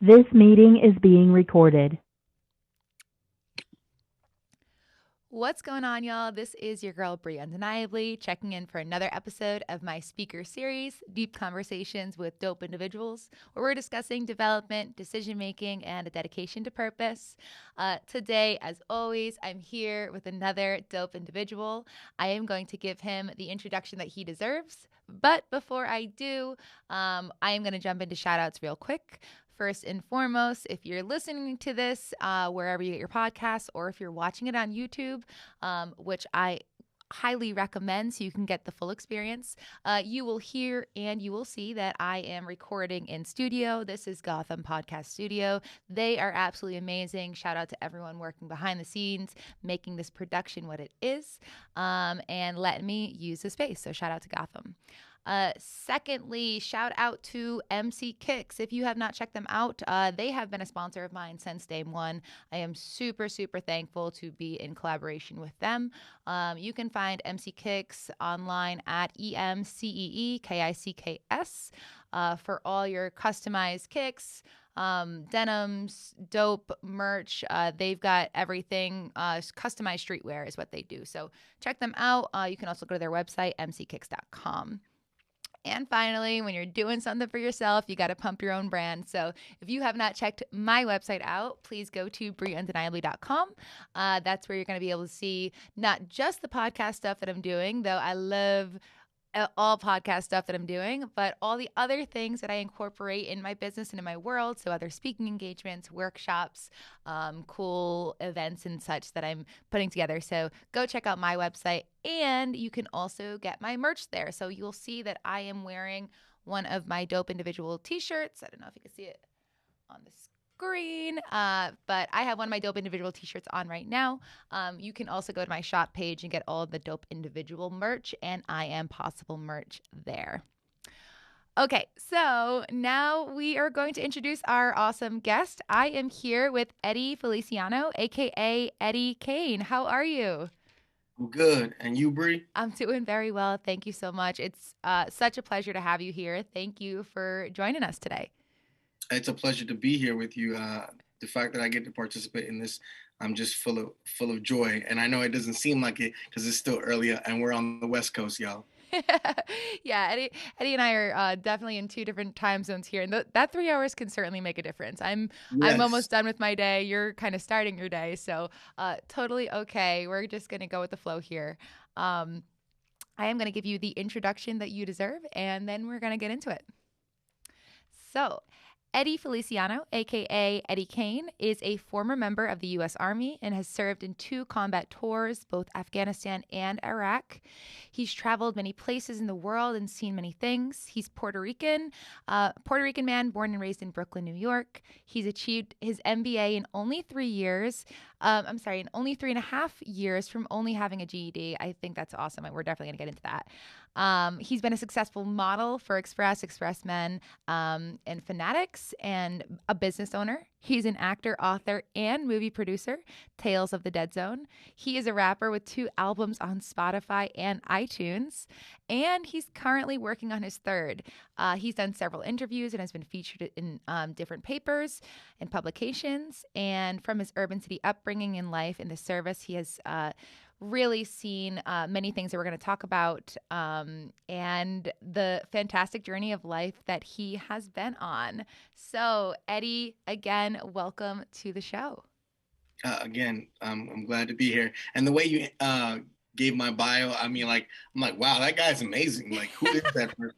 This meeting is being recorded. What's going on, y'all? This is your girl, Brie Undeniably, checking in for another episode of my speaker series, Deep Conversations with Dope Individuals, where we're discussing development, decision making, and a dedication to purpose. Today, as always, I'm here with another dope individual. I am going to give him the introduction that he deserves. But before I do, I am going to jump into shout outs real quick. First and foremost, if you're listening to this wherever you get your podcasts, or if you're watching it on YouTube, which I highly recommend so you can get the full experience, you will hear and you will see that I am recording in studio. This is Gotham Podcast Studio. They are absolutely amazing. Shout out to everyone working behind the scenes, making this production what it is, and letting me use the space. So shout out to Gotham. Secondly, shout out to MC Kicks. If you have not checked them out, they have been a sponsor of mine since day one. I am super, super thankful to be in collaboration with them. You can find MC Kicks online at EMCEEKICKS for all your customized kicks, denims, dope merch. They've got everything. Customized streetwear is what they do. So check them out. You can also go to their website, mckicks.com. And finally, when you're doing something for yourself, you got to pump your own brand. So if you have not checked my website out, please go to brieundeniably.com. That's where you're going to be able to see not just the podcast stuff that I'm doing, though I love all podcast stuff that I'm doing, but all the other things that I incorporate in my business and in my world. So other speaking engagements, workshops, cool events and such that I'm putting together. So go check out my website, and you can also get my merch there. So you'll see that I am wearing one of my Dope Individual t-shirts. I don't know if you can see it on the screen, but I have one of my Dope Individual t-shirts on right now. You can also go to my shop page and get all of the Dope Individual merch, and I Am Possible merch there. Okay, so now we are going to introduce our awesome guest. I am here with Eddie Feliciano, aka Eddie Kane. How are you? I'm good. And you, Bree? I'm doing very well. Thank you so much. It's such a pleasure to have you here. Thank you for joining us today. It's a pleasure to be here with you. The fact that I get to participate in this, I'm just full of joy. And I know it doesn't seem like it because it's still early and we're on the West Coast, y'all. Yeah, Eddie and I are definitely in two different time zones here, and that 3 hours can certainly make a difference. I'm Yes. almost done with my day. You're kind of starting your day, so totally okay. We're just gonna go with the flow here. Um, I am gonna give you the introduction that you deserve, and then we're gonna get into it. So, Eddie Feliciano, aka Eddie Kane, is a former member of the U.S. Army and has served in two combat tours, both Afghanistan and Iraq. He's traveled many places in the world and seen many things. He's Puerto Rican man born and raised in Brooklyn, New York. He's achieved his MBA in only 3 years. In only 3.5 years from only having a GED. I think that's awesome. We're definitely going to get into that. He's been a successful model for Express Men, and Fanatics, and a business owner. He's an actor, author, and movie producer, Tales of the Dead Zone. He is a rapper with 2 albums on Spotify and iTunes, and he's currently working on his third. He's done several interviews and has been featured in different papers and publications. And from his urban city upbringing in life in the service, he has really seen many things that we're going to talk about, and the fantastic journey of life that he has been on. So, Eddie, again, welcome to the show. Again, I'm glad to be here. And the way you gave my bio, I mean, I'm like, wow, that guy's amazing. Like, who is that person?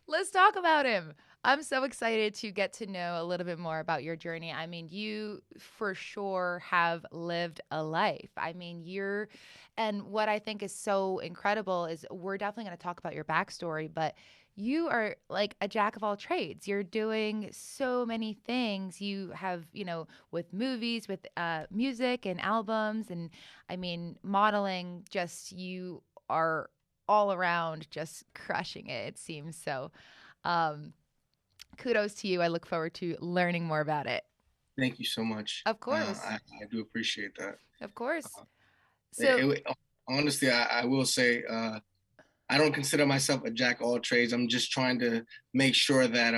Let's talk about him. I'm so excited to get to know a little bit more about your journey. I mean, you for sure have lived a life. And what I think is so incredible is we're definitely going to talk about your backstory, but you are like a jack of all trades. You're doing so many things. You have, with movies, with music and albums, and modeling, just you are all around just crushing it, it seems. So, um, kudos to you. I look forward to learning more about it. Thank you so much. Of course. I do appreciate that. Of course. Uh, So, Honestly, I will say I don't consider myself a jack of all trades. I'm just trying to make sure that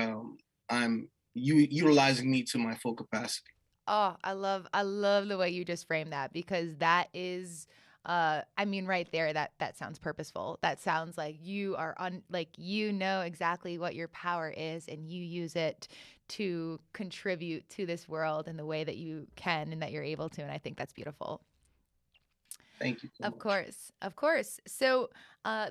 I'm utilizing me to my full capacity. Oh, I love the way you just framed that, because that is I mean, right there, that sounds purposeful. That sounds like you are like, you know exactly what your power is, and you use it to contribute to this world in the way that you can and that you're able to. And I think that's beautiful. Thank you so Of much. course, of course. So,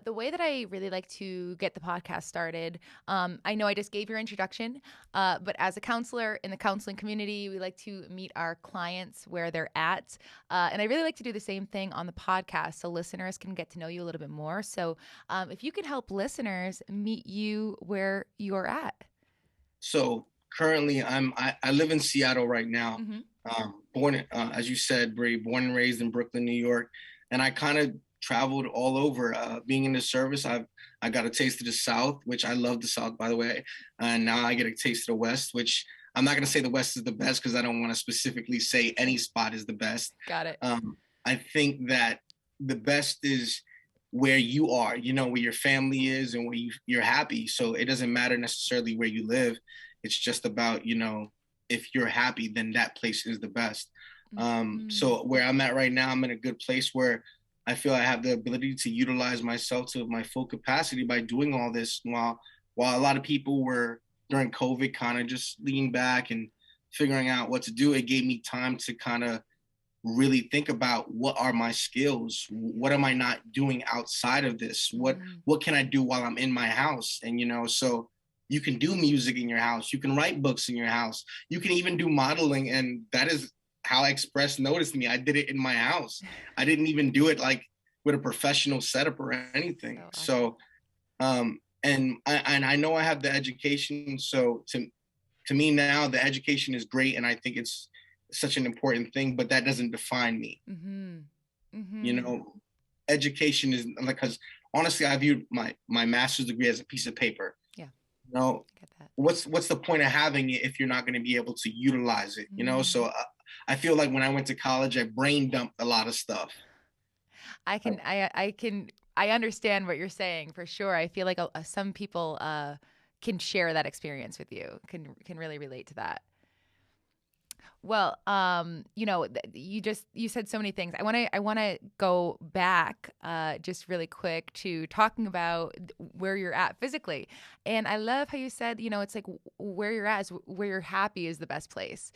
the way that I really like to get the podcast started, I know I just gave your introduction, but as a counselor in the counseling community, we like to meet our clients where they're at. And I really like to do the same thing on the podcast so listeners can get to know you a little bit more. So, if you can help listeners meet you where you're at. So currently, I live in Seattle right now. Mm-hmm. Born, as you said, Bray, born and raised in Brooklyn, New York, and I kind of traveled all over. Being in the service, I got a taste of the South, which I love the South, by the way, and now I get a taste of the West, which I'm not going to say the West is the best because I don't want to specifically say any spot is the best. Got it. I think that the best is where you are, where your family is and where you're happy. So it doesn't matter necessarily where you live. It's just about, if you're happy, then that place is the best. So where I'm at right now, I'm in a good place where I feel I have the ability to utilize myself to my full capacity by doing all this while a lot of people were during COVID kind of just leaning back and figuring out what to do. It gave me time to kind of really think about what are my skills, what am I not doing outside of this, what can I do while I'm in my house. And so you can do music in your house, you can write books in your house, you can even do modeling. And that is how Express noticed me. I did it in my house. I didn't even do it like with a professional setup or anything. So and I know I have the education, so to me now the education is great, and I think it's such an important thing, but that doesn't define me. Education is like, because honestly, I viewed my master's degree as a piece of paper. Yeah. Get that. What's the point of having it if you're not going to be able to utilize it? So I feel like when I went to college, I brain dumped a lot of stuff. I understand what you're saying for sure. I feel like some people can share that experience with you, can really relate to that. Well, you said so many things. I want to go back just really quick to talking about where you're at physically. And I love how you said, it's like where you're at is where you're happy is the best place.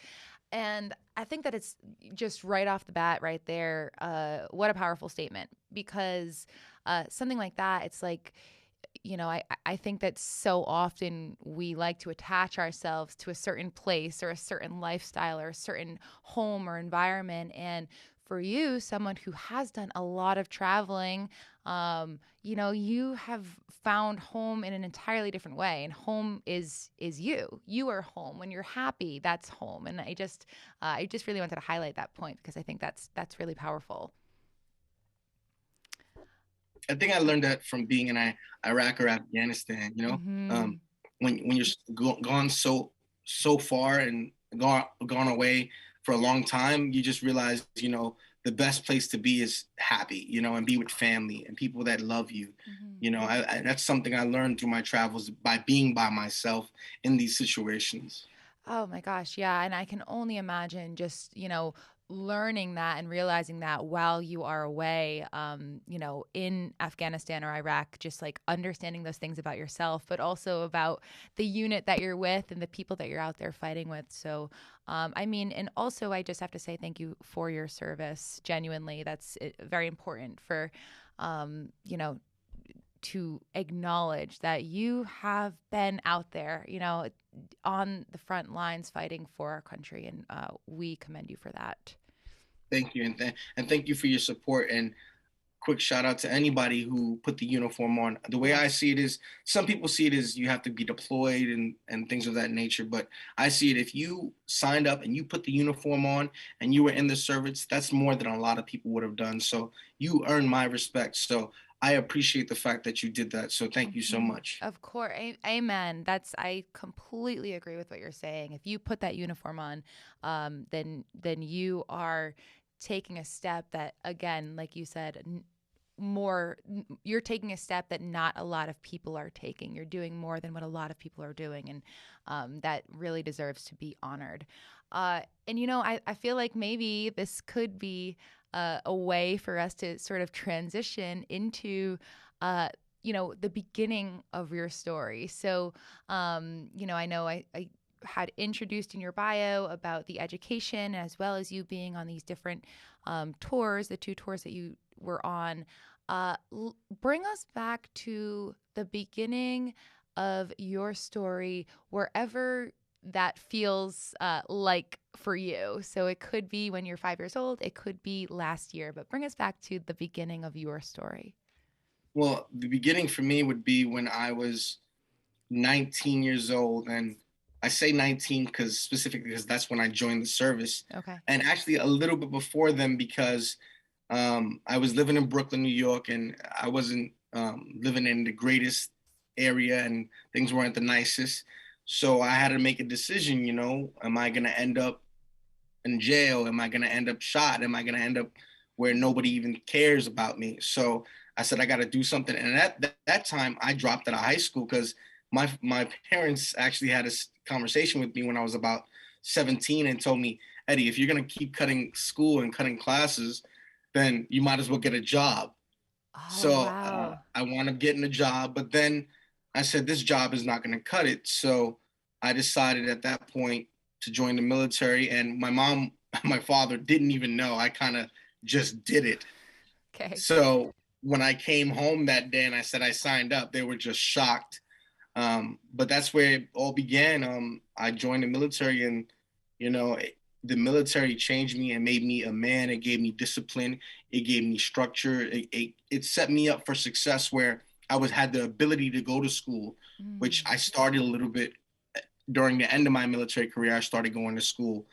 And I think that it's just right off the bat right there. What a powerful statement, because something like that, it's like, I think that so often we like to attach ourselves to a certain place or a certain lifestyle or a certain home or environment. And for you, someone who has done a lot of traveling, you have found home in an entirely different way. And home is you. You are home. When you're happy, that's home. And I just really wanted to highlight that point because I think that's really powerful. I think I learned that from being in Iraq or Afghanistan. When you're gone so far and gone away for a long time, you just realize the best place to be is happy, and be with family and people that love you. That's something I learned through my travels by being by myself in these situations. Oh my gosh, yeah, and I can only imagine just learning that and realizing that while you are away, in Afghanistan or Iraq, just like understanding those things about yourself, but also about the unit that you're with and the people that you're out there fighting with. So, and also I just have to say thank you for your service. Genuinely, that's very important for, to acknowledge that you have been out there, on the front lines fighting for our country, and we commend you for that. Thank you, and thank you for your support. And quick shout out to anybody who put the uniform on. The way I see it is, some people see it as you have to be deployed and things of that nature, but I see it, if you signed up and you put the uniform on and you were in the service, that's more than a lot of people would have done. So you earn my respect. So I appreciate the fact that you did that. So thank you so much. Of course. Amen. I completely agree with what you're saying. If you put that uniform on, then you are taking a step that, again, like you said, you're taking a step that not a lot of people are taking. You're doing more than what a lot of people are doing. And that really deserves to be honored. And, I feel like maybe this could be a way for us to sort of transition into, the beginning of your story. So, I know I had introduced in your bio about the education as well as you being on these different tours, the 2 tours that you were on. Bring us back to the beginning of your story, wherever that feels like for you. So it could be when you're 5 years old, it could be last year, but bring us back to the beginning of your story. Well, the beginning for me would be when I was 19 years old. And I say 19 specifically because that's when I joined the service. Okay. And actually a little bit before then, because I was living in Brooklyn, New York, and I wasn't living in the greatest area and things weren't the nicest. So I had to make a decision, am I going to end up in jail? Am I going to end up shot? Am I going to end up where nobody even cares about me? So I said, I got to do something. And at that time, I dropped out of high school because my parents actually had a conversation with me when I was about 17 and told me, Eddie, if you're going to keep cutting school and cutting classes, then you might as well get a job. Oh, So wow. I wound up getting a job, but then I said, this job is not going to cut it. So I decided at that point to join the military, and my mom, my father didn't even know. I kind of just did it. Okay. So when I came home that day and I said I signed up, they were just shocked. But that's where it all began. I joined the military, and the military changed me and made me a man. It gave me discipline. It gave me structure. It set me up for success where I had the ability to go to school, which I started a little bit during the end of my military career. I started going to school.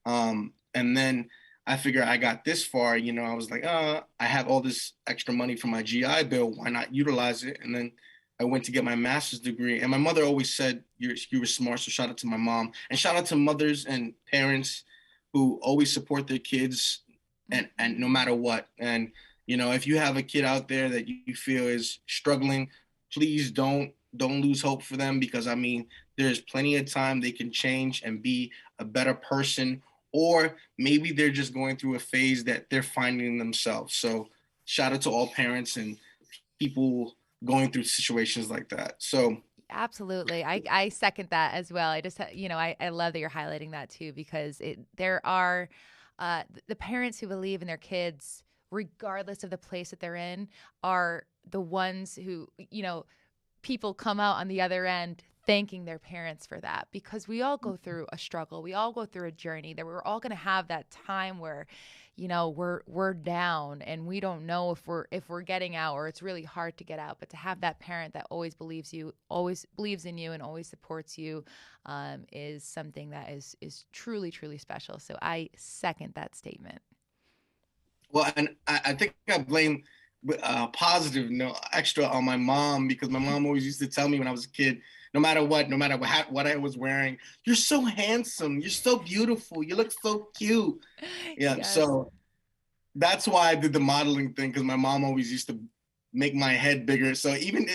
And then I figured I got this far, I was like, I have all this extra money from my GI Bill. Why not utilize it? And then I went to get my master's degree. And my mother always said, you were smart. So shout out to my mom, and shout out to mothers and parents who always support their kids and no matter what. And, if you have a kid out there that you feel is struggling, please don't lose hope for them, because there's plenty of time they can change and be a better person, or maybe they're just going through a phase that they're finding themselves. So shout out to all parents and people going through situations like that. So absolutely. I second that as well. I just, I love that you're highlighting that too, because there are the parents who believe in their kids, regardless of the place that they're in, are the ones who, people come out on the other end thanking their parents for that, because we all go through a struggle. We all go through a journey that we're all going to have that time where, we're down and we don't know if we're getting out, or it's really hard to get out. But to have that parent that always believes in you and always supports you is something that is truly, truly special. So I second that statement. Well, and I think I blame positive, extra on my mom, because my mom always used to tell me when I was a kid, no matter what I was wearing, you're so handsome, you're so beautiful, you look so cute. Yeah, Yes. so that's why I did the modeling thing, because my mom always used to make my head bigger. So even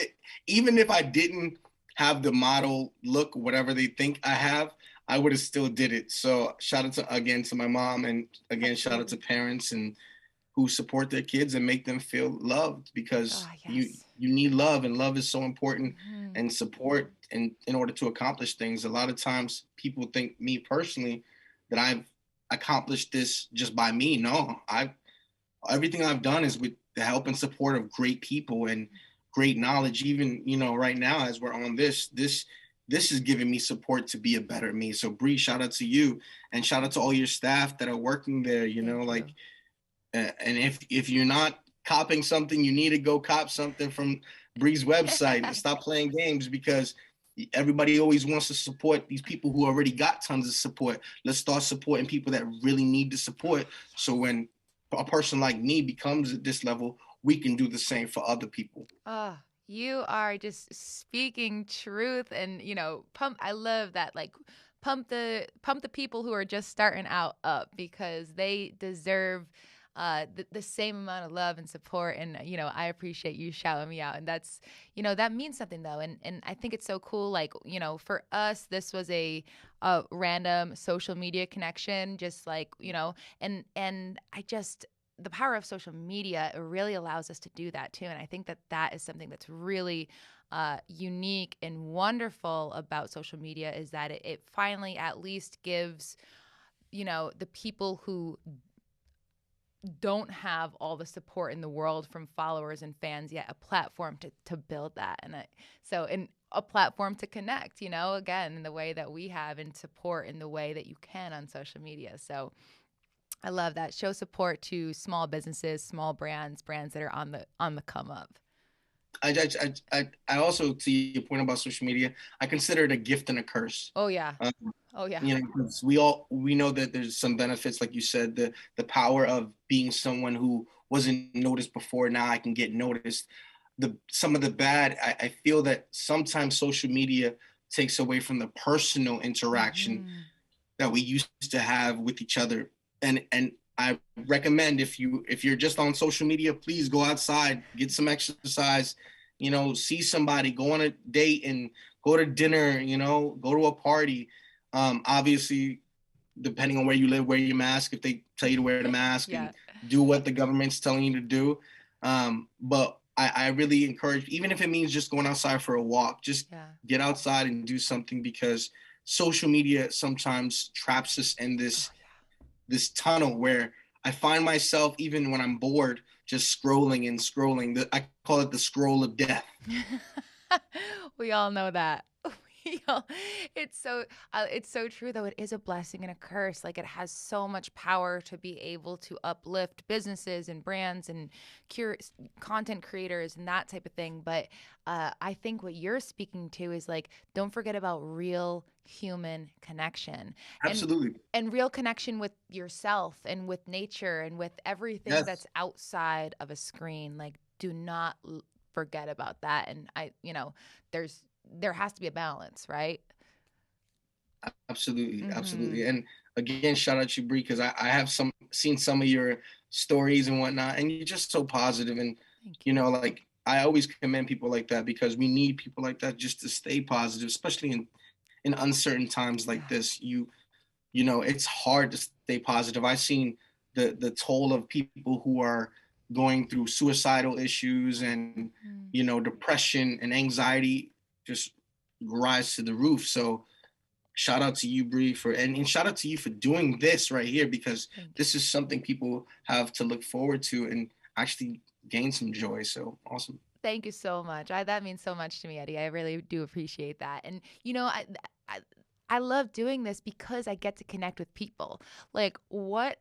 if I didn't have the model look, whatever they think I have, I would have still did it. So shout out to my mom, and again, shout out to parents and who support their kids and make them feel loved, because yes. you need love, and love is so important, and support in order to accomplish things. A lot of times people think, me personally, that I've accomplished this just by me. No, everything I've done is with the help and support of great people and great knowledge. Even, right now, as we're on this is giving me support to be a better me. So Bree, shout out to you, and shout out to all your staff that are working there, Thank you. And if you're not copping something, you need to go cop something from Bree's website and stop playing games, because everybody always wants to support these people who already got tons of support. Let's start supporting people that really need the support. So when a person like me becomes at this level, we can do the same for other people. Oh, you are just speaking truth, and pump. I love that. Like, pump the people who are just starting out up, because they deserve the same amount of love and support. And, I appreciate you shouting me out. And that's, that means something though. And I think it's so cool. Like, for us, this was a random social media connection, just like, and the power of social media, it really allows us to do that too. And I think that is something that's really unique and wonderful about social media, is that it finally at least gives, the people who don't have all the support in the world from followers and fans yet, a platform to build that. And a platform to connect, again, in the way that we have, and support in the way that you can on social media. So I love that. Show support to small businesses, small brands that are on the come up. I also, to your point about social media, I consider it a gift and a curse. Oh yeah. Oh yeah. 'Cause we know that there's some benefits, like you said, the power of being someone who wasn't noticed before. Now I can get noticed. Some of the bad, I feel that sometimes social media takes away from the personal interaction that we used to have with each other. And I recommend, if you're just on social media, please go outside, get some exercise, see somebody, go on a date and go to dinner, go to a party. Obviously, depending on where you live, wear your mask if they tell you to wear the mask, and do what the government's telling you to do. But I really encourage, even if it means just going outside for a walk, just get outside and do something, because social media sometimes traps us in this tunnel where I find myself, even when I'm bored, just scrolling and scrolling. I call it the scroll of death. We all know that. It's so true though. It is a blessing and a curse. Like, it has so much power to be able to uplift businesses and brands and content creators and that type of thing. But I think what you're speaking to is, like, don't forget about real human connection. Absolutely. And real connection with yourself and with nature and with everything that's outside of a screen. Like, do not forget about that. And there has to be a balance, right? Absolutely. Absolutely. And again, shout out to you, Bree, because I have seen some of your stories and whatnot, and you're just so positive. And, like, I always commend people like that, because we need people like that just to stay positive, especially in uncertain times like this. It's hard to stay positive. I've seen the toll of people who are going through suicidal issues and, depression and anxiety just rise to the roof. So shout out to you, Bree, and shout out to you for doing this right here, because this is something people have to look forward to and actually gain some joy. So awesome. Thank you so much. That means so much to me, Eddie. I really do appreciate that. And, I love doing this because I get to connect with people. Like, we're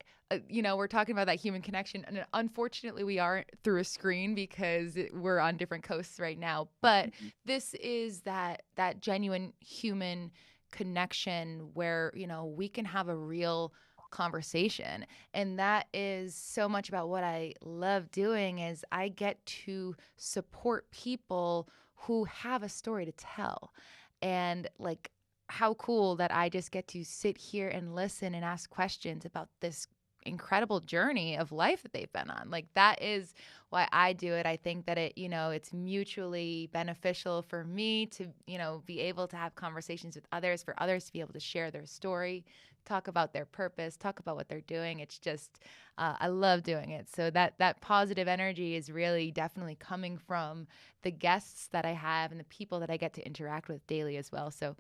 talking about that human connection, and unfortunately we aren't through a screen because we're on different coasts right now. But this is that genuine human connection where, we can have a real conversation. And that is so much about what I love doing, is I get to support people who have a story to tell. And, like, how cool that I just get to sit here and listen and ask questions about this incredible journey of life that they've been on. Like, that is why I do it. I think that it's mutually beneficial for me to, be able to have conversations with others, for others to be able to share their story, talk about their purpose, talk about what they're doing. It's just, I love doing it. So that positive energy is really definitely coming from the guests that I have and the people that I get to interact with daily as well. So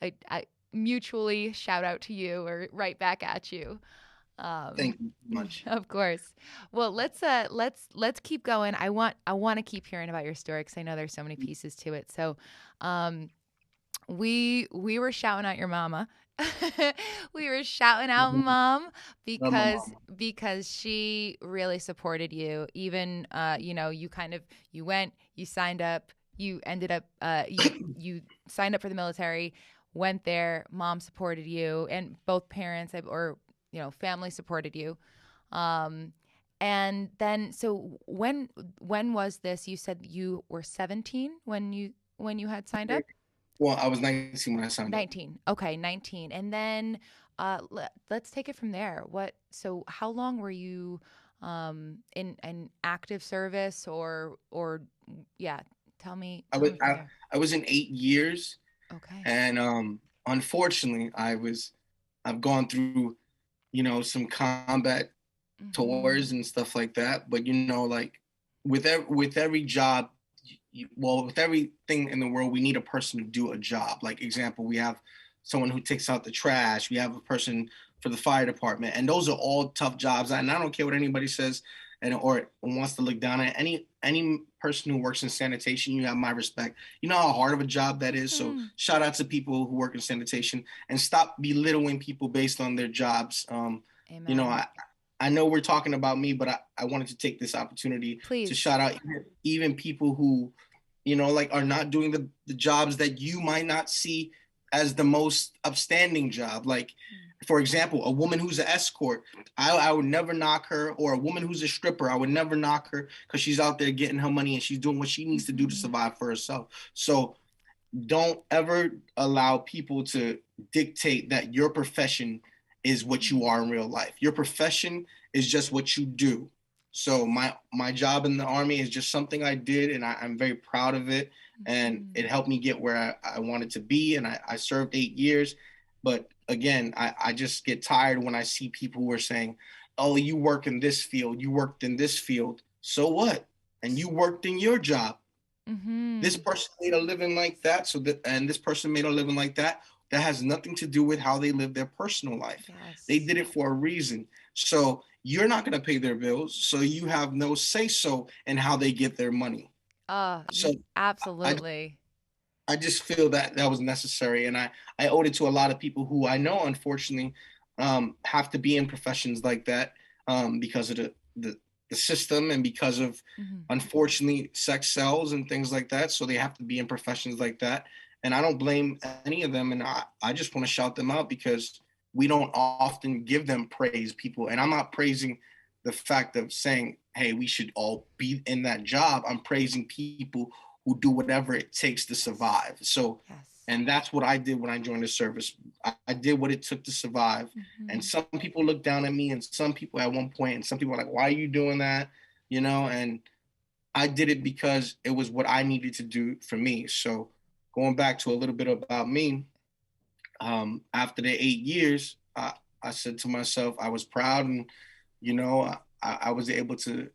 I mutually shout out to you, or right back at you. Thank you so much. Of course. Well, let's keep going. I want to keep hearing about your story, because I know there's so many pieces to it. So, we were shouting out your mama. We were shouting out mom because she really supported you. Even you went, you signed up, you ended up you signed up for the military, went there, mom supported you, and both parents or family supported you. And then, so when was this? You said you were 17 when you had signed up? Well, I was 19 when I signed 19. Okay, 19. And then let's take it from there. So how long were you in active service or yeah, I tell was me from there. I was in 8 years, Okay. and unfortunately, I've gone through some combat Mm-hmm. tours and stuff like that. But like with every job, well, with everything in the world, we need a person to do a job. Like example, we have someone who takes out the trash. We have a person for the fire department, and those are all tough jobs. And I don't care what anybody says, and or wants to look down at any person who works in sanitation. You have my respect. You know how hard of a job that is. So Hmm. shout out to people who work in sanitation, and stop belittling people based on their jobs. You know, Amen. I know we're talking about me, but I wanted to take this opportunity to Please. shout out even people who, like are not doing the jobs that you might not see as the most upstanding job. Like, for example, a woman who's an escort, I would never knock her, or a woman who's a stripper, I would never knock her because she's out there getting her money and she's doing what she needs to do to Mm-hmm. survive for herself. So don't ever allow people to dictate that your profession is what you are in real life. Your profession is just what you do. So my job in the army is just something I did, and I'm very proud of it. And Mm-hmm. it helped me get where I wanted to be. And I served 8 years. But again, I just get tired when I see people who are saying, "Oh, you work in this field, you worked in this field. So what? And you worked in your job. This Mm-hmm. person made a living like that, and this person made a living like that. That has nothing to do with how they live their personal life. They Yes. did it for a reason. So you're not going to pay their bills, so you have no say so in how they get their money. So I Absolutely. I just feel that that was necessary, and I owed it to a lot of people who I know, unfortunately, have to be in professions like that, because of the system, and because of, Mm-hmm. unfortunately, sex sells and things like that. So they have to be in professions like that, and I don't blame any of them, and I just want to shout them out because we don't often give them praise, people. And I'm not praising the fact of saying, hey, we should all be in that job. I'm praising people who do whatever it takes to survive. So, Yes. and that's what I did when I joined the service. I did what it took to survive. And Mm-hmm. some people look down at me, and some people at one point, and some people are like, why are you doing that? And I did it because it was what I needed to do for me. So, going back to a little bit about me, after the 8 years, I said to myself, I was proud, and I was able to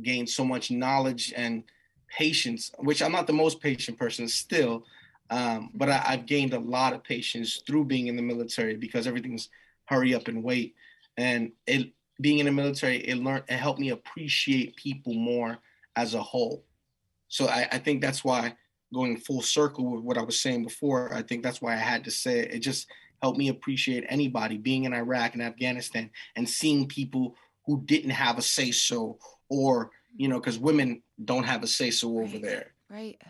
gain so much knowledge and patience, which I'm not the most patient person still, but I've gained a lot of patience through being in the military because everything's hurry up and wait, and it being in the military, it helped me appreciate people more as a whole. So I think that's why, going full circle with what I was saying before, I think that's why I had to say it. It just helped me appreciate anybody being in Iraq and Afghanistan and seeing people who didn't have a say so, or, because women don't have a say so over Right. there. Right.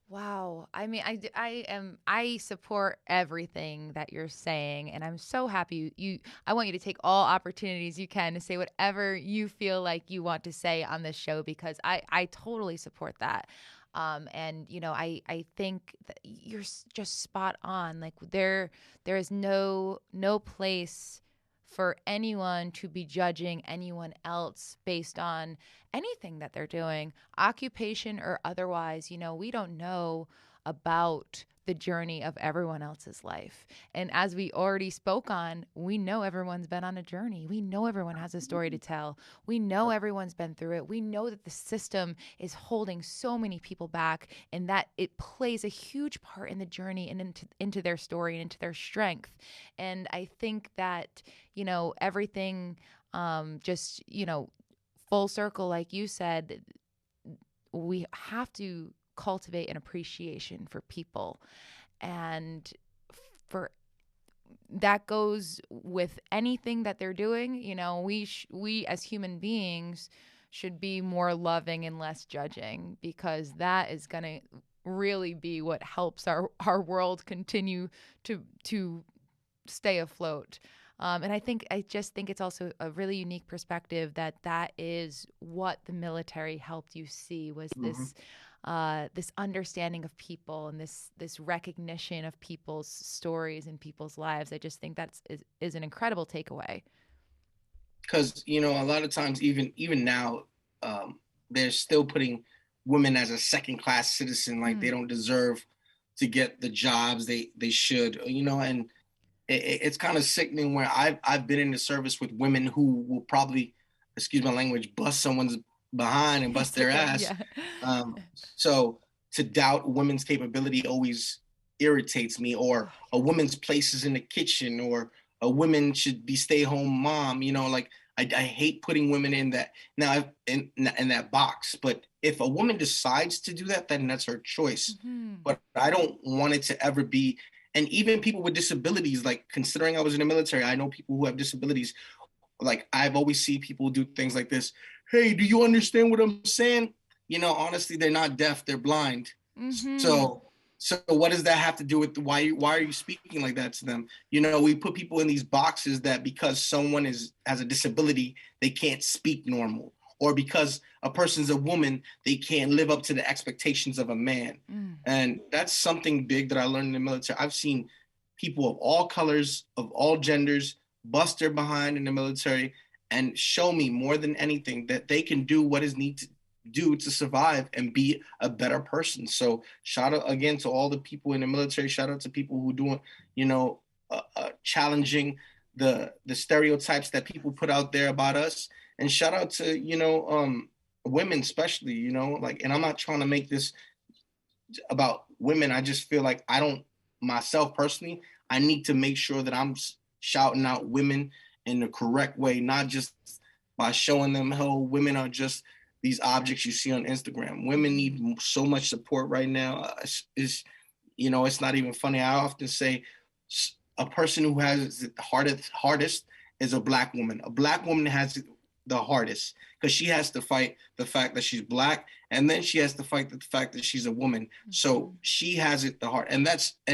Wow. I mean, I support everything that you're saying, and I'm so happy I want you to take all opportunities you can to say whatever you feel like you want to say on this show, because I totally support that. And I think that you're just spot on. Like there is no place for anyone to be judging anyone else based on anything that they're doing, occupation or otherwise. We don't know about the journey of everyone else's life. And as we already spoke on, we know everyone's been on a journey. We know everyone has a story to tell. We know everyone's been through it. We know that the system is holding so many people back, and that it plays a huge part in the journey and into their story and into their strength. And I think that, everything, just, full circle, like you said, we have to cultivate an appreciation for people. And for that goes with anything that they're doing. We as human beings should be more loving and less judging, because that is going to really be what helps our world continue to stay afloat. And I just think it's also a really unique perspective that is what the military helped you see, was Mm-hmm. this understanding of people, and this recognition of people's stories and people's lives. I just think is an incredible takeaway. because a lot of times, even now, they're still putting women as a second class citizen, like they don't deserve to get the jobs they should, and it's kind of sickening where I've been in the service with women who will probably, excuse my language, bust someone's behind and bust It's their okay. ass. Yeah. So to doubt women's capability always irritates me, or a woman's place is in the kitchen, or a woman should be stay home mom. Like I hate putting women in that now in that box. But if a woman decides to do that, then that's her choice. Mm-hmm. But I don't want it to ever be. And even people with disabilities, like considering I was in the military, I know people who have disabilities. Like I've always seen people do things like this. Hey, do you understand what I'm saying? Honestly, they're not deaf, they're blind. Mm-hmm. So what does that have to do with why are you speaking like that to them? We put people in these boxes that because someone has a disability, they can't speak normal. Or because a person's a woman, they can't live up to the expectations of a man. Mm. And that's something big that I learned in the military. I've seen people of all colors, of all genders, bust their behind in the military and show me more than anything that they can do what is needed to do to survive and be a better person. So shout out again to all the people in the military. Shout out to people who doing, challenging the stereotypes that people put out there about us. And shout out to women, especially. Like, and I'm not trying to make this about women. I just feel like I don't myself personally. I need to make sure that I'm shouting out women in the correct way, not just by showing them how women are just these objects you see on Instagram. Women need so much support right now. It's not even funny. I often say a person who has the hardest is a black woman. A black woman has the hardest because she has to fight the fact that she's black, and then she has to fight the fact that she's a woman. So she has it the hard, and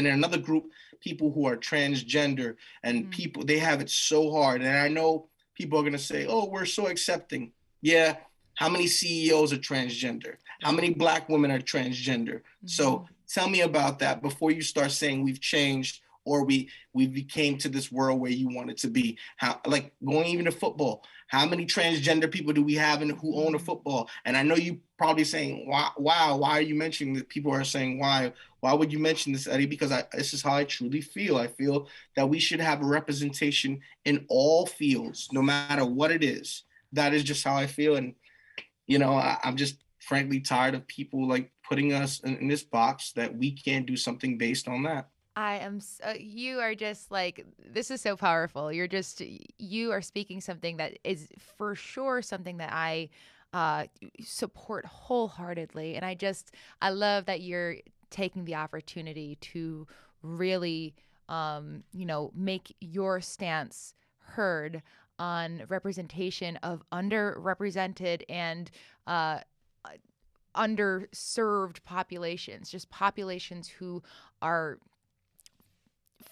another group, people who are transgender and people, they have it so hard. And I know people are gonna say, "Oh, we're so accepting." Yeah, how many CEOs are transgender? How many black women are transgender? So tell me about that before you start saying we've changed or we became to this world where you want it to be. How, like going even to football, how many transgender people do we have who own a football? And I know you probably saying, wow, why are you mentioning that? People are saying, why would you mention this, Eddie? Because this is how I truly feel. I feel that we should have a representation in all fields, no matter what it is. That is just how I feel. And, I'm just frankly tired of people like putting us in this box that we can't do something based on that. I am, you are just like, this is so powerful. You are speaking something that is for sure something that I support wholeheartedly. And I love that you're taking the opportunity to really, make your stance heard on representation of underrepresented and underserved populations, just populations who are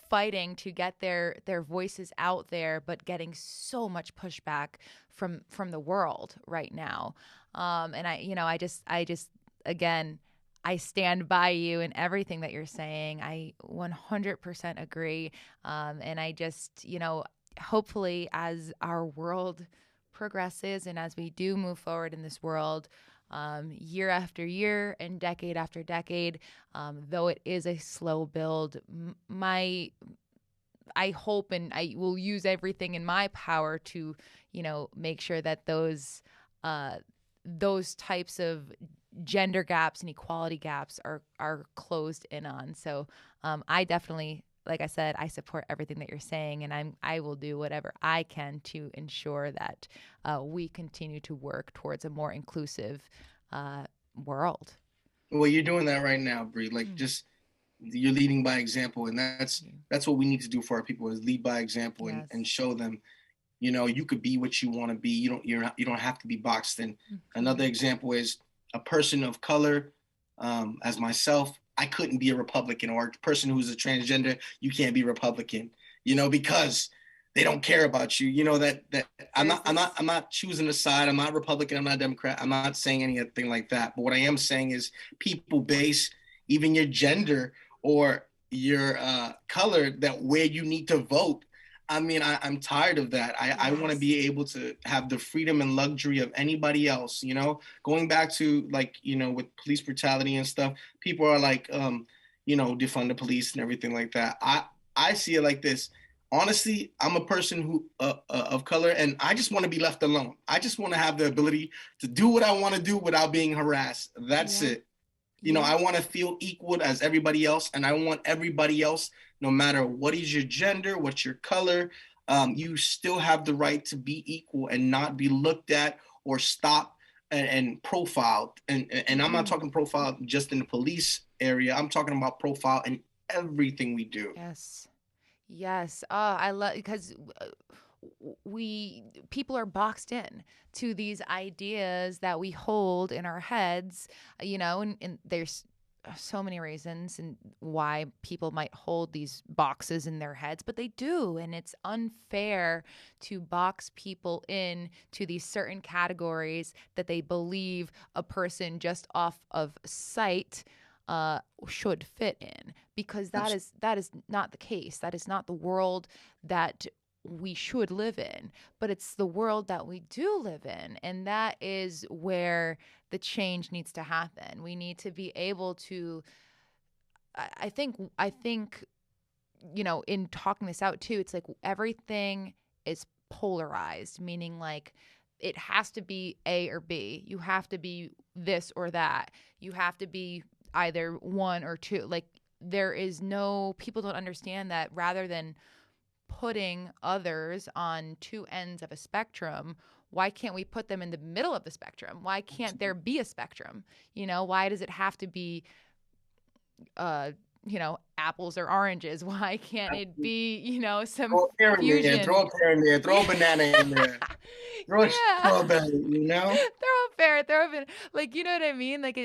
fighting to get their voices out there, but getting so much pushback from the world right now. And I just again, I stand by you in everything that you're saying. I 100% agree. And I just, hopefully as our world progresses and as we do move forward in this world, year after year and decade after decade, though it is a slow build, I hope and I will use everything in my power to, make sure that those types of gender gaps and equality gaps are closed in on. So I definitely, like I said, I support everything that you're saying, and I will do whatever I can to ensure that we continue to work towards a more inclusive world. Well, you're doing that right now, Bree. Like just you're leading by example, and that's what we need to do for our people is lead by example and show them, you could be what you want to be. You don't have to be boxed in. Another example is a person of color, as myself. I couldn't be a Republican, or a person who's a transgender. You can't be Republican, because they don't care about you. That I'm not choosing a side. I'm not Republican. I'm not Democrat. I'm not saying anything like that. But what I am saying is people base even your gender or your color that where you need to vote I mean, I'm tired of that. I want to Yes. be able to have the freedom and luxury of anybody else, you know, going back to like, you know, with police brutality and stuff, people are like, you know, defund the police and everything like that. I see it like this. Honestly, I'm a person who of color, and I just want to be left alone. I just want to have the ability to do what I want to do without being harassed. That's Yeah. it. You know, Yeah. I want to feel equal as everybody else, and I want everybody else, no matter what is your gender, what's your color, you still have the right to be equal and not be looked at or stopped and profiled. And I'm not Mm-mm. talking profile just in the police area. I'm talking about profile in everything we do. Yes. Yes. Oh, I love because we people are boxed in to these ideas that we hold in our heads, and there's so many reasons and why people might hold these boxes in their heads, but they do, and it's unfair to box people in to these certain categories that they believe a person just off of sight should fit in, because that is not the case. That is not the world that we should live in, but it's the world that we do live in, and that is where the change needs to happen. We need to be able to. I think in talking this out too, it's like everything is polarized, meaning like it has to be A or B. You have to be this or that. You have to be either one or two. Like there is no, people don't understand that rather than putting others on two ends of a spectrum, why can't we put them in the middle of the spectrum? Why can't there be a spectrum? Why does it have to be uh apples or oranges? Why can't it be, some Throw a pear in there, throw fusion? a pear in there, throw a banana in there, throw a Yeah. strawberry, you know? Throw a fair, like, you know what I mean? Like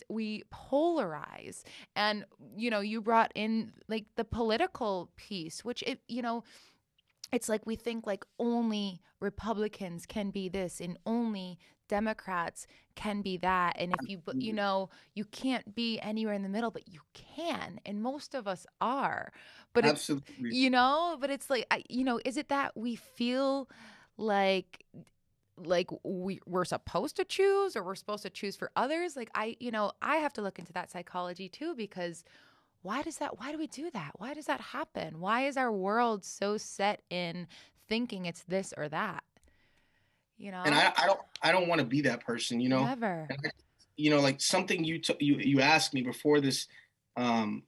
we polarize, and you brought in like the political piece, which it's like we think like only Republicans can be this and only Democrats can be that. And if you, you can't be anywhere in the middle, but you can. And most of us are. But it's, Absolutely. but it's like, is it that we feel like, we're supposed to choose, or we're supposed to choose for others? Like I have to look into that psychology too, because why do we do that? Why does that happen? Why is our world so set in thinking it's this or that? And I don't want to be that person, you know? Never. And like something you asked me before this,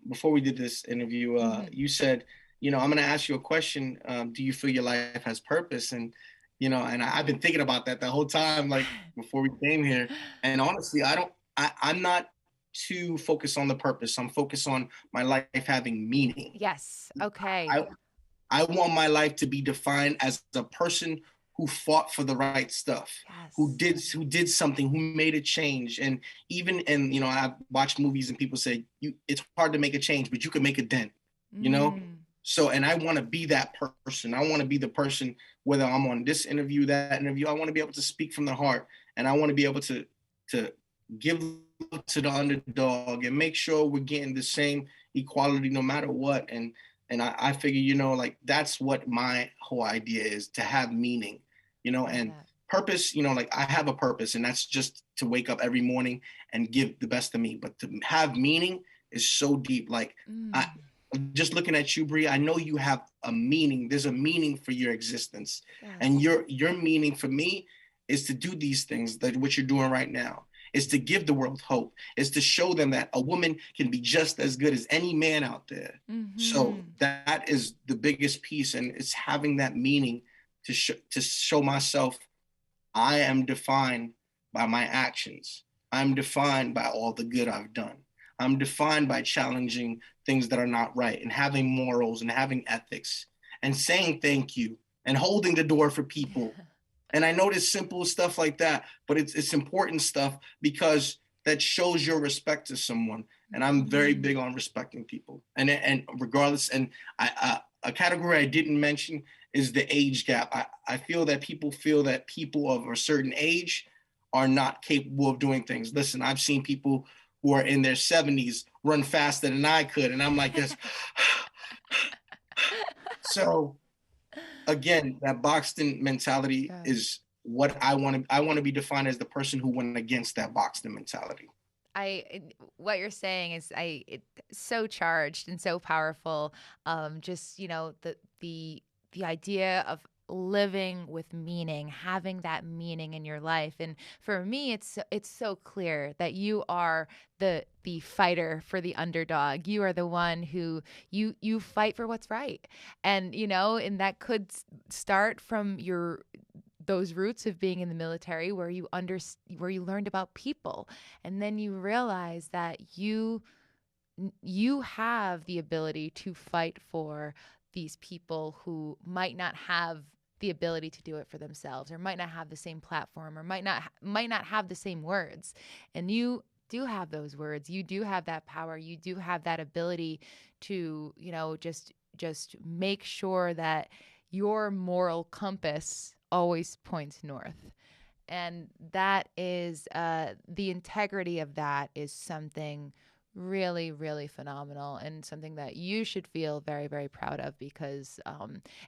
before we did this interview, Hmm. you said, I'm going to ask you a question. Do you feel your life has purpose? And, and I've been thinking about that the whole time, like before we came here. And honestly, I'm not too focused on the purpose. I'm focused on my life having meaning. Yes. Okay. I, I want my life to be defined as a person who fought for the right stuff, who Yes. did something, who made a change. And even and I've watched movies and people say it's hard to make a change, but you can make a dent, you know? Mm. So and I want to be that person. I want to be the person, whether I'm on this interview, that interview, I want to be able to speak from the heart, and I want to be able to give to the underdog and make sure we're getting the same equality no matter what. And I figure, like that's what my whole idea is, to have meaning, Love and that. purpose, like I have a purpose, and that's just to wake up every morning and give the best of me. But to have meaning is so deep. Like I Mm. just looking at you, Bree, I know you have a meaning. There's a meaning for your existence. And Yes. your meaning for me is to do these things, that what you're doing right now. Is to give the world hope. Is to show them that a woman can be just as good as any man out there. So Mm-hmm. that is the biggest piece, and it's having that meaning to show myself I am defined by my actions. I'm defined by all the good I've done. I'm defined by challenging things that are not right and having morals and having ethics and saying thank you and holding the door for people. And I know it's simple stuff like that, but it's important stuff because that shows your respect to someone. And I'm very Mm-hmm. big on respecting people. And regardless, and a category I didn't mention is the age gap. I feel that people of a certain age are not capable of doing things. Listen, I've seen people who are in their 70s run faster than I could, and I'm like this. So again, that boxed in mentality Yeah. is what I want to. I want to be defined as the person who went against that boxed in mentality. What you're saying is so charged and so powerful. Just the idea of living with meaning, having that meaning in your life. And for me, it's so clear that you are the fighter for the underdog. You are the one who you fight for what's right. And and that could start from your those roots of being in the military where where you learned about people, and then you realize that you have the ability to fight for these people who might not have the ability to do it for themselves, or might not have the same platform, or might not have the same words. And you do have those words. You do have that power. You do have that ability to, just make sure that your moral compass always points north. And that is the integrity of that is something really, really phenomenal, and something that you should feel very, very proud of, because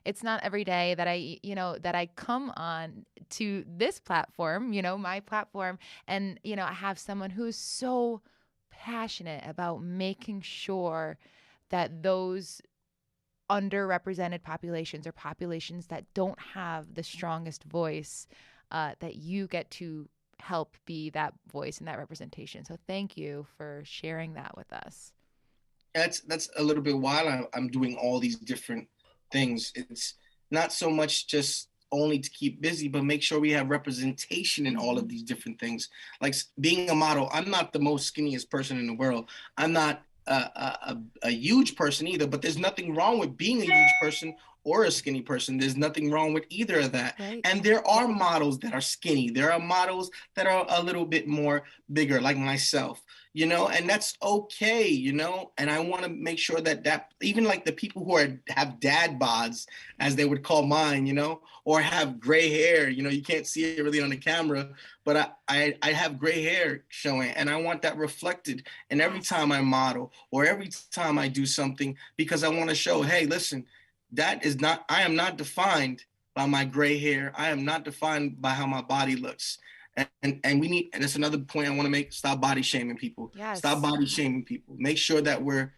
it's not every day that I come on to this platform, my platform, and I have someone who's so passionate about making sure that those underrepresented populations, or populations that don't have the strongest voice, that you get to help be that voice and that representation. So thank you for sharing that with us. That's a little bit while I'm doing all these different things. It's not so much just only to keep busy, but make sure we have representation in all of these different things. Like being a model, I'm not the most skinniest person in the world. I'm not a huge person either, but there's nothing wrong with being a huge person or a skinny person. There's nothing wrong with either of that. Right. And there are models that are skinny. There are models that are a little bit more bigger, like myself, and that's okay, and I want to make sure that even like the people who have dad bods, as they would call mine, or have gray hair, you can't see it really on the camera, but I have gray hair showing, and I want that reflected in every time I model or every time I do something, because I want to show, hey, listen, I am not defined by my gray hair. I am not defined by how my body looks. And we need, and that's another point I want to make, stop body shaming people. Yes. Stop body shaming people. Make sure that we're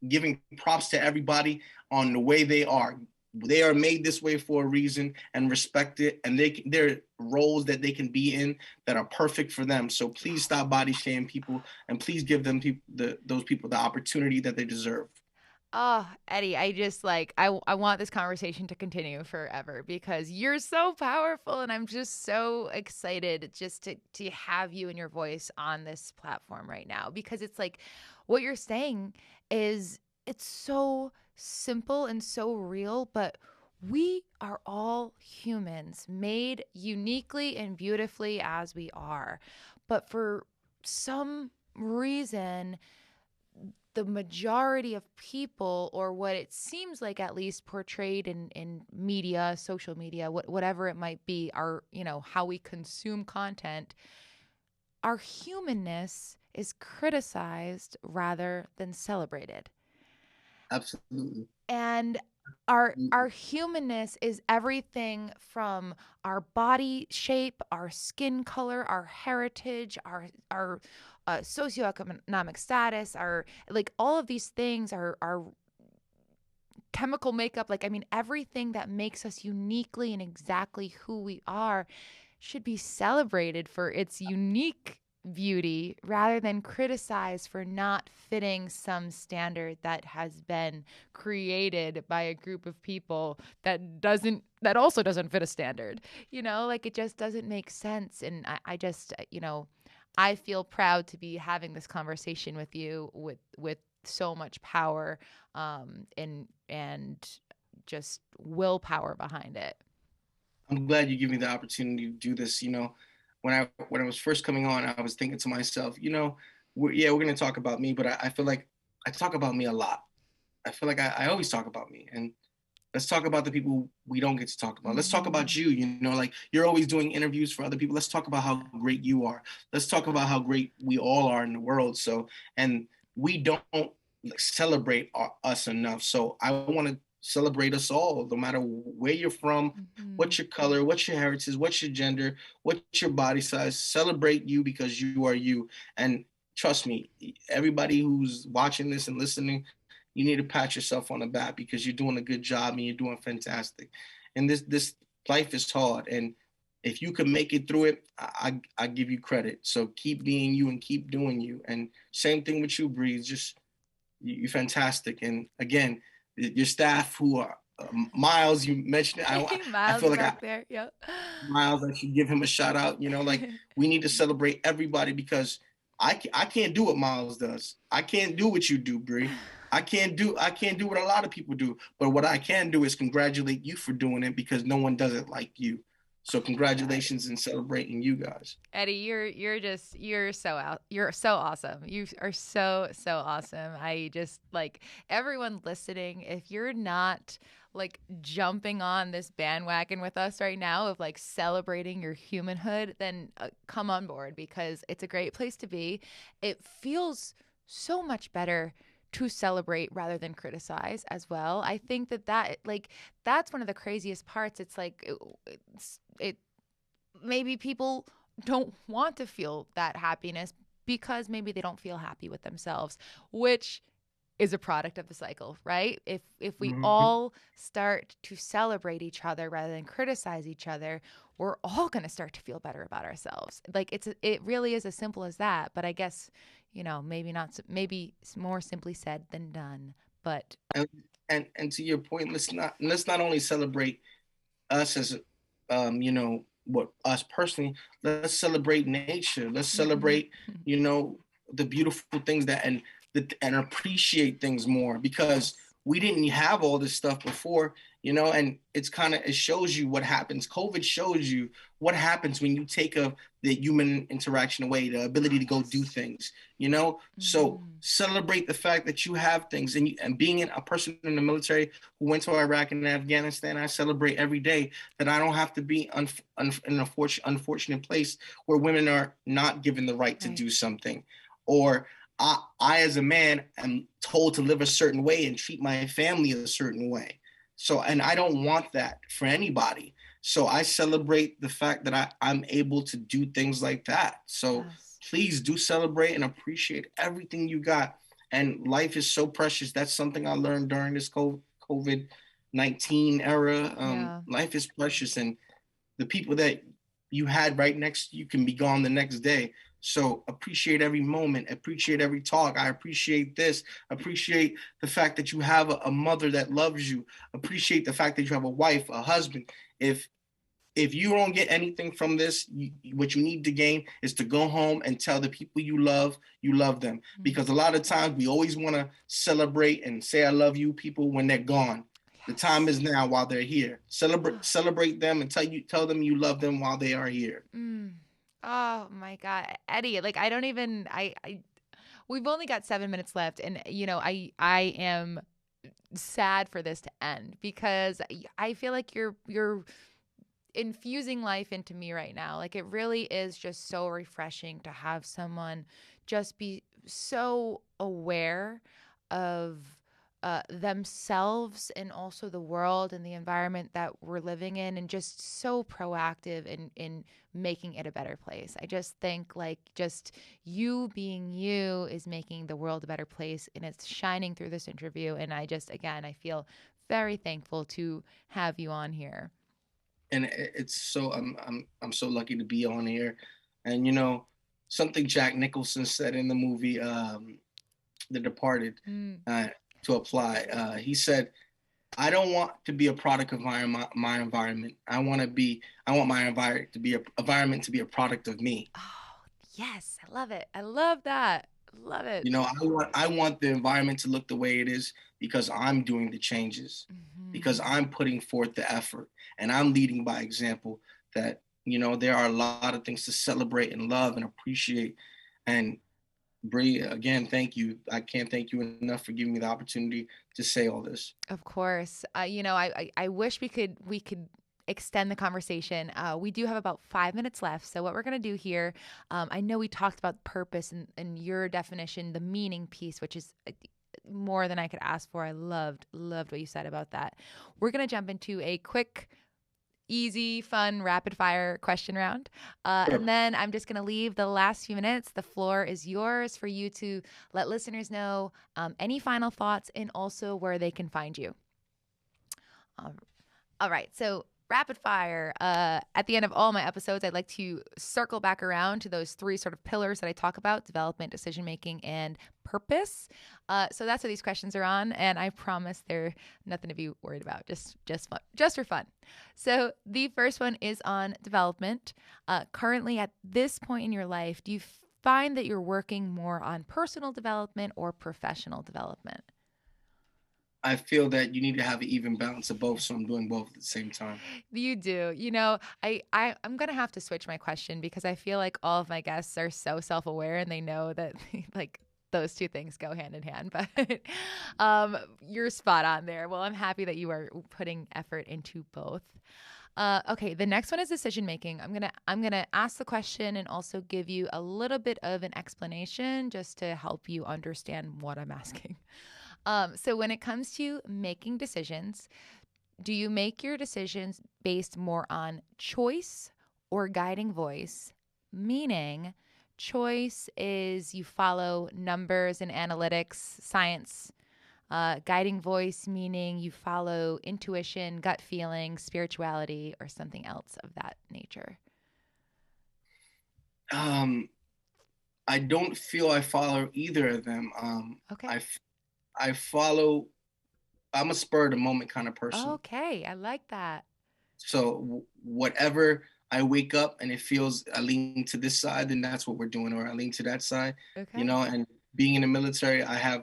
giving props to everybody on the way they are. They are made this way for a reason, and respect it. And there are roles that they can be in that are perfect for them. So please stop body shaming people, and please give them those people the opportunity that they deserve. Oh, Eddie, I want this conversation to continue forever, because you're so powerful, and I'm just so excited just to have you and your voice on this platform right now, because it's like what you're saying it's so simple and so real, but we are all humans, made uniquely and beautifully as we are. But for some reason, the majority of people, or what it seems like at least portrayed in media, social media, whatever it might be, our, how we consume content, our humanness is criticized rather than celebrated. Absolutely. And our humanness is everything from our body shape, our skin color, our heritage, our socioeconomic status, our, like, all of these things, our chemical makeup, like, I mean, everything that makes us uniquely and exactly who we are should be celebrated for its unique beauty, rather than criticized for not fitting some standard that has been created by a group of people that also doesn't fit a standard. Like, it just doesn't make sense. And I just, I feel proud to be having this conversation with you, with so much power, and just willpower behind it. I'm glad you give me the opportunity to do this. When I was first coming on, I was thinking to myself, we're going to talk about me, but I feel like I talk about me a lot. I feel like I always talk about me, and let's talk about the people we don't get to talk about. Let's talk about you. Like, you're always doing interviews for other people. Let's talk about how great you are. Let's talk about how great we all are in the world. So, and we don't celebrate us enough. So I want to celebrate us all, no matter where you're from, Mm-hmm. what's your color, what's your heritage, what's your gender, what's your body size. Celebrate you because you are you. And trust me, everybody who's watching this and listening, you need to pat yourself on the back because you're doing a good job and you're doing fantastic. And this life is hard, and if you can make it through it, I give you credit. So keep being you and keep doing you. And same thing with you, Bree. Just you're fantastic. And again, your staff who are Miles, you mentioned it. I Miles feel like back there. Yep. Miles, I should give him a shout out. Like we need to celebrate everybody because I can't do what Miles does. I can't do what you do, Bree. I can't do what a lot of people do. But what I can do is congratulate you for doing it because no one does it like you. So Oh my God. congratulations in celebrating you guys. Eddie, you're so out. You're so awesome. You are so awesome. I just like everyone listening, if you're not like jumping on this bandwagon with us right now of like celebrating your humanhood, then come on board because it's a great place to be. It feels so much better to celebrate rather than criticize as well. I think that like that's one of the craziest parts. It's like it maybe people don't want to feel that happiness because maybe they don't feel happy with themselves, which is a product of the cycle, right? If we Mm-hmm. all start to celebrate each other rather than criticize each other, we're all going to start to feel better about ourselves. Like it really is as simple as that, but I guess, maybe not maybe it's more simply said than done, but And, and to your point, let's not only celebrate us as what us personally. Let's celebrate nature. Let's mhm. celebrate you know the beautiful things and appreciate things more because Yes. we didn't have all this stuff before. And it shows you what happens. COVID shows you what happens when you take the human interaction away, the ability Oh, to go do yes. things. So Mhm. celebrate the fact that you have things, and being a person in the military who went to Iraq and Afghanistan, I celebrate every day that I don't have to be in a unfortunate place where women are not given the right to Right. do something, or I as a man am told to live a certain way and treat my family a certain way. So, and I don't want that for anybody. So I celebrate the fact that I'm able to do things like that. So Yes. please do celebrate and appreciate everything you got. And life is so precious. That's something I learned during this COVID-19 era. Yeah. Life is precious, and the people that you had right next to you can be gone the next day. So appreciate every moment, appreciate every talk. I appreciate this. Appreciate the fact that you have a mother that loves you. Appreciate the fact that you have a wife, a husband. If you don't get anything from this, what you need to gain is to go home and tell the people you love them. Mm. Because a lot of times we always want to celebrate and say I love you people when they're gone. The time Yes. is now while they're here. Celebrate Oh. celebrate them and tell them you love them while they are here. Mm. Oh my God, Eddie! Like I don't even. We've only got 7 minutes left, and I am sad for this to end because I feel like you're infusing life into me right now. Like it really is just so refreshing to have someone just be so aware of themselves and also the world and the environment that we're living in and just so proactive in making it a better place. I just think like just you being you is making the world a better place and it's shining through this interview. And again, I feel very thankful to have you on here. And it's so I'm so lucky to be on here. And something Jack Nicholson said in the movie The Departed, Mm. uh, to apply. He said, I don't want to be a product of my environment. I want my environment to be a environment to be a product of me. Oh, yes. I love it. I love that. Love it. I want the environment to look the way it is because I'm doing the changes, because Hmm. I'm putting forth the effort and I'm leading by example. That there are a lot of things to celebrate and love and appreciate. And Bree, again, thank you. I can't thank you enough for giving me the opportunity to say all this. Of course. I wish we could extend the conversation. We do have about 5 minutes left. So what we're gonna do here, I know we talked about purpose and your definition, the meaning piece, which is more than I could ask for. I loved what you said about that. We're going to jump into a quick, easy, fun, rapid fire question round. Sure. And then I'm just going to leave the last few minutes. The floor is yours for you to let listeners know any final thoughts and also where they can find you. All right. So rapid fire. At the end of all my episodes, I'd like to circle back around to those three sort of pillars that I talk about: development, decision making, and purpose. So that's what these questions are on, and I promise they're nothing to be worried about. Just fun, just for fun. So the first one is on development. Currently, at this point in your life, do you find that you're working more on personal development or professional development? I feel that you need to have an even balance of both, so I'm doing both at the same time. You do. I'm going to have to switch my question because I feel like all of my guests are so self-aware and they know that like those two things go hand in hand. But you're spot on there. Well, I'm happy that you are putting effort into both. Okay, the next one is decision making. I'm gonna ask the question and also give you a little bit of an explanation just to help you understand what I'm asking. So when it comes to making decisions, do you make your decisions based more on choice or guiding voice? Meaning, choice is you follow numbers and analytics, science. Guiding voice meaning you follow intuition, gut feeling, spirituality, or something else of that nature. I don't feel I follow either of them. Okay. I follow. I'm a spur of the moment kind of person. Okay, I like that. So whatever I wake up and it feels I lean to this side, then that's what we're doing, or I lean to that side. Okay. And being in the military, I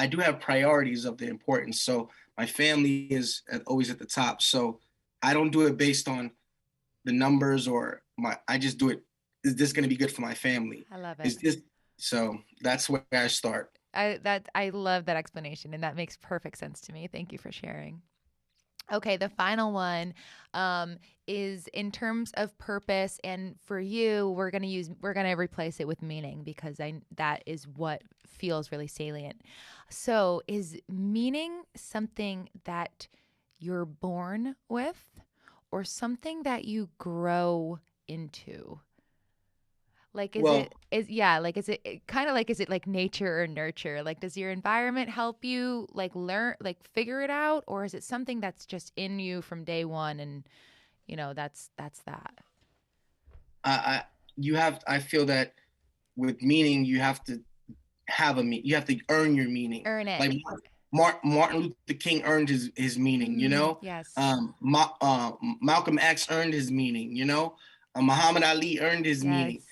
do have priorities of the importance. So my family is always at the top. So I don't do it based on the numbers I just do it. Is this going to be good for my family? I love Is it. this, so that's where I start. I love that explanation, and that makes perfect sense to me. Thank you for sharing. Okay, the final one is in terms of purpose, and for you, we're gonna replace it with meaning because that is what feels really salient. So, is meaning something that you're born with, or something that you grow into? Like, is Well, it like nature or nurture? Like, does your environment help you like learn, like figure it out? Or is it something that's just in you from day one and, that's that? I feel that with meaning, you have to you have to earn your meaning. Earn it. Like Martin Luther King earned his meaning, Yes. Malcolm X earned his meaning, Muhammad Ali earned his meaning.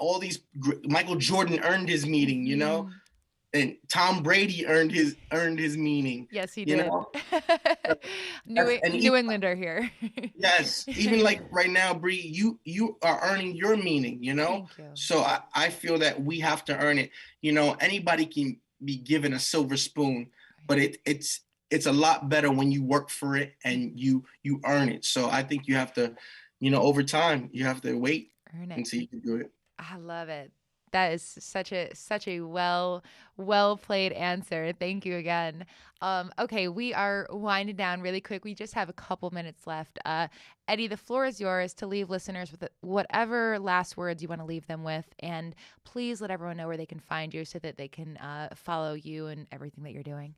All these Michael Jordan earned his meaning, and Tom Brady earned his meaning. Yes, he did. New Englander here. Yes, even like right now, Bree, you are earning your meaning, Thank you. So I feel that we have to earn it. Anybody can be given a silver spoon, but it's a lot better when you work for it and you earn it. So I think you have to, over time, you have to wait until you can do it. I love it. That is such a well played answer. Thank you again. Okay, we are winding down really quick. We just have a couple minutes left. Eddie, the floor is yours to leave listeners with whatever last words you want to leave them with, and please let everyone know where they can find you so that they can follow you and everything that you're doing.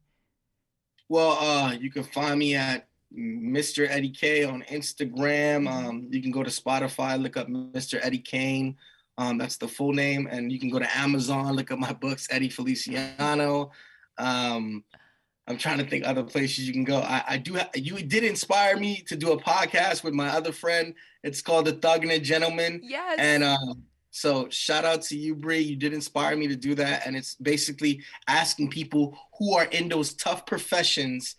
Well, you can find me at Mr. Eddie K on Instagram. You can go to Spotify, look up Mr. Eddie Kane. That's the full name. And you can go to Amazon, look up my books, Eddie Feliciano. I'm trying to think other places you can go. You did inspire me to do a podcast with my other friend. It's called The Thug and a Gentleman. Yes. And so shout out to you, Bree. You did inspire me to do that. And it's basically asking people who are in those tough professions,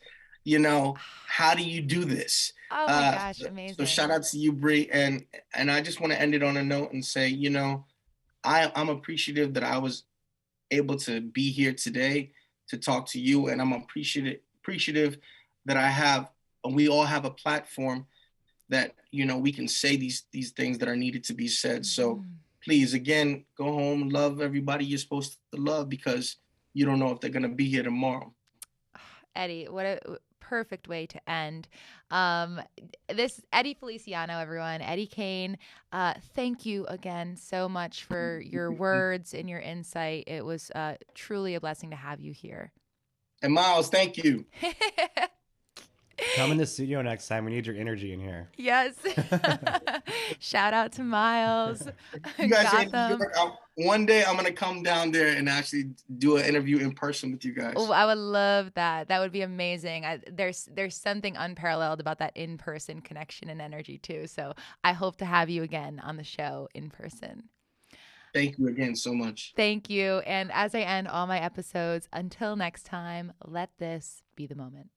how do you do this? Oh my gosh, amazing. So shout out to you, Bree. And I just want to end it on a note and say, I'm appreciative that I was able to be here today to talk to you. And I'm appreciative that we all have a platform that, we can say these things that are needed to be said. So please, again, go home, love everybody you're supposed to love, because, you don't know if they're going to be here tomorrow. Eddie, what a perfect way to end. This Eddie Feliciano, everyone, Eddie Kane. Thank you again so much for your words and your insight. It was truly a blessing to have you here. And Miles, thank you. Come in the studio next time. We need your energy in here. Yes. Shout out to Miles. You guys are in New York. One day I'm going to come down there and actually do an interview in person with you guys. Oh, I would love that. That would be amazing. There's something unparalleled about that in-person connection and energy too. So I hope to have you again on the show in person. Thank you again so much. Thank you. And as I end all my episodes, until next time, let this be the moment.